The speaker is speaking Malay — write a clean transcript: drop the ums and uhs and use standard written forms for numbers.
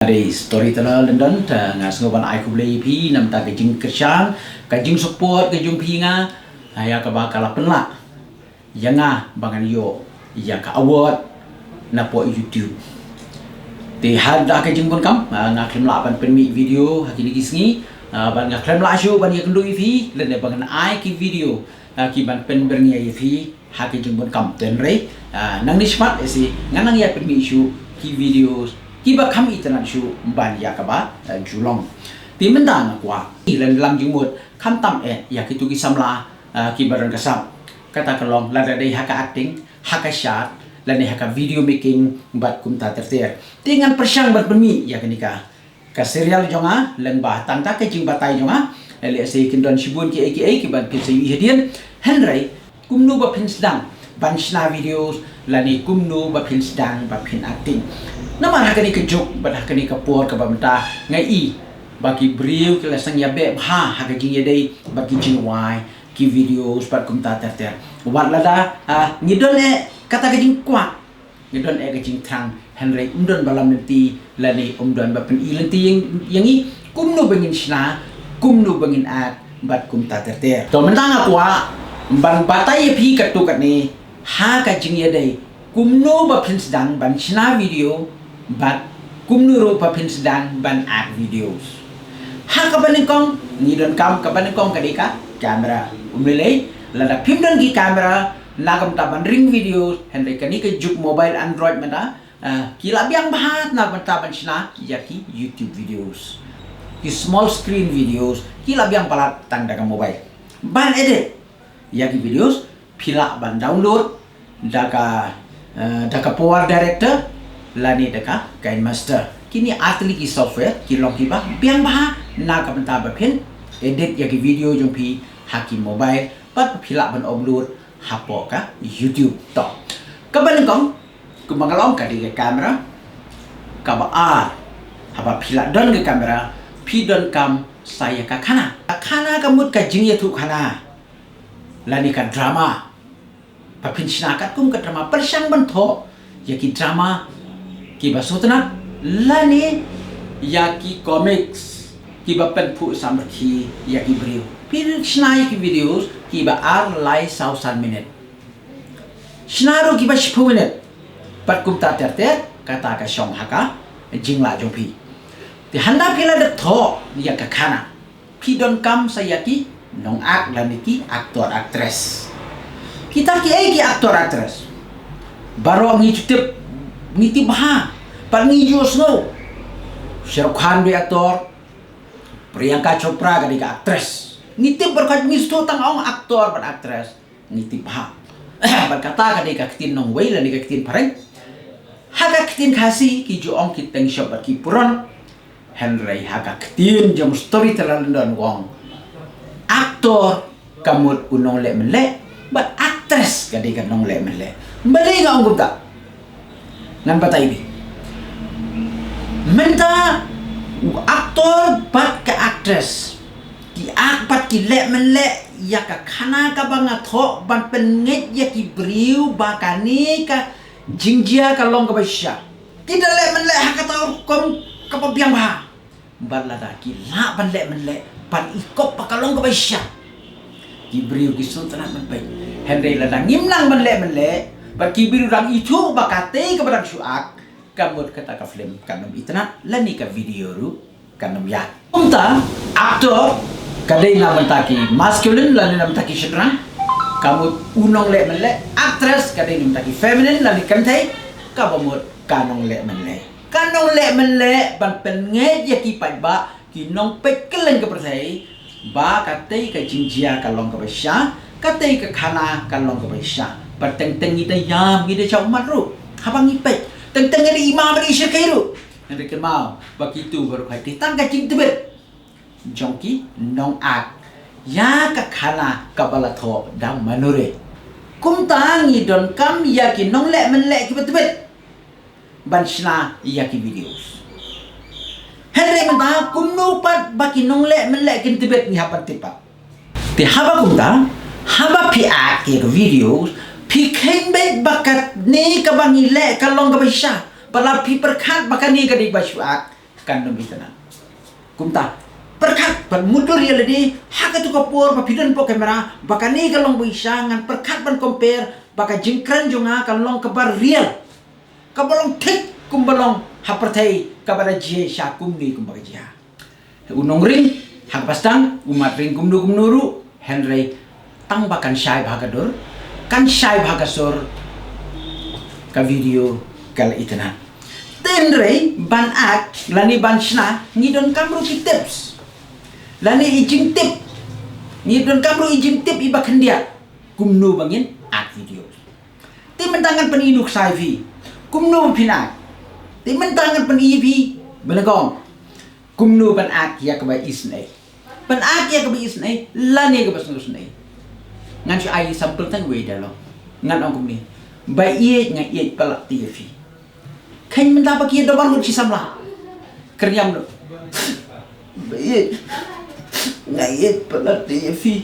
Ada storyteller London ngasengoban ai kublei pi nam ta kajing kerjang kajing support kajing pinga ya ka bakala penla yanga bangan yo ya ka award na po YouTube ti hada kajing pun kam ngaklem la ban penmi video hakini kisngi ban ngaklem la show ban ya kendu pi len bangan ai ki video ki ban pen bernia pi hakijing pun kam ten re nang ni smart esi nganang ya penmi issue ki videos kiba kam internet shu ban ya kaba julong ti mendang kwa ilan lam jingmut kam tam ya kitu ki samla ki baran kasam kata kalong la dai haka acting haka shot la ne haka video making bat kum ta terter tingan persang bat bemi ya kenika ka serial jonga len ba tang ta ke jing batai jonga le se kin don shibun ki ki ban pi se hedian henry kumnu ba pin sedang ban shna videos la ni kumnu ba pin sedang ba pin acting nama hakani ke jok bat hakani ke por ke bamta ngai i bagi briu ke lasang ya be ha hakajing ya dei bagi jing wai ki videos bat kum ta ter wat lada ngidon kata kajing kwa ngidon kajing thang henry undon balam nanti lani umdon ba pen ilenti yang i kumnu bengin sna kumnu bengin at bat kum ta ter to mentang akwa ban batai pi katu kat ni ha kajing ya dei kumnu ba pen sedang ban sna video but kumnu rupa pin sedang ban art videos ha kabanin kong ngidon kam kabanin kong kadika kamera umlele lada pimdan ki kamera nagam taban ring videos henry kanika juk mobile android mata kila biang bahat nagam taban sna yaki YouTube videos ki small screen videos kila biang palat tang daga mobile ban edit yaki videos pila ban download daga power director lani deka kain master kini atli ki software ki long ki ba biang ba na ka benta ba phin edit ya ki video jong pi haki mobile pat phila ban upload hapo ka YouTube to ka ban kong ku mangalong ka di kamera ka ba haba phila don ke kamera pi don kam saya ka khana kamut ka jing ya thu khana lani ka drama pa phin sina kat kum ka drama persang ban tho ya ki drama kiba sotna lani yaki comics kiba pen pu samki yaki briu pir snai ki videos kiba lai 1000 minute snaro kiba 10 minute pat kum ta ter kata ka shong haka jingla jopi ti handa pila de tho yaka khana pi don kam sayaki nong ak lani ki aktor actress kita ki aktor actress baro ngi chutip ngiti bah pangi Josno Shahrukh Khan be aktor Priyanka Chopra kadika actress ngiti berkat misto tang ong aktor ban actress ngiti bah berkata kadika kitin nong wei la nika kitin pareng haga kitin kasi ki jo ong kiteng shop ki puron henry haga kitin jam storyteller don wong aktor kamut unong le mele but actress kadika nong le mele mbali nga ong gupta ngan batai bi menta aktor bat ka actress ki akpat ki le men le ya ka khana ka banga tho ban pen nget ya ki briu ba ka ni ka jingjia ka long ka basya ki le men le ha ka taw kom ka pa biang ba ban la da ki la ban le men le ban ikop pa ka long ka basya ki briu ki sultan ban pai henry la da ngimlang ban le men le ba ki briu rang itu ba ka te ka barang suak kamut kata ka film kanam itna lani ka video ru kanam ya umta aktor kadai na mentaki masculine lani na mentaki syedra kamut unong le mele actress kadai na mentaki feminine lani kantai ka bamut kanong le mele ban pen nge ya ki pai ba ki nong pek kelen ka persai ba katai ka jingjia ka long ka basya katai ka khana ka long ka basya pateng teng ita yam gide chau matru habang ipek tentang hari imam hari syakairu nanti kemau begitu baru hati tangga cing tebet jongki nong ak ya ka khana kabala tho dam manure kum tangi don kam ya ki nong le men le ki tebet ban shna ya ki videos henry menta kum no pat baki nong le men le ki tebet ni hapan tipa ti haba kum ta haba pi ak ki videos pi kain bet bakat ni ka bangi le ka long ka basya pala pi perkat bakan ni ka di basuak kan dum itana kumta perkat pan mudur ya ledi haka tu kapur pa pidan po kamera bakani kalong buisangan perkat ban compare baka jingkran jonga kalong kabar real kabalong tik kumbalong hapertai kabara jie sya kumni kumbaga jia unong ring hak pastang umat ring kumnuru Henry tang bakan syai bhagadur kan syai bhagasur ka video kal itana tenre ban ak lani ban shna ngidon kamru ki tips lani ijing tip ngidon kamru ijing tip iba kendia kumnu bangin ak video ti mentangan peniduk saivi kumnu pinak ti mentangan penivi belagong kumnu ban ak ya ka ba isnai ban ak ya ka ba isnai lani ka basnusnai ngan si ai sampel tan we dalo ngan ang kumni ba iye nga iye palak TV kan menta bagi do baru si samla keryam do ba iye nga iye palak TV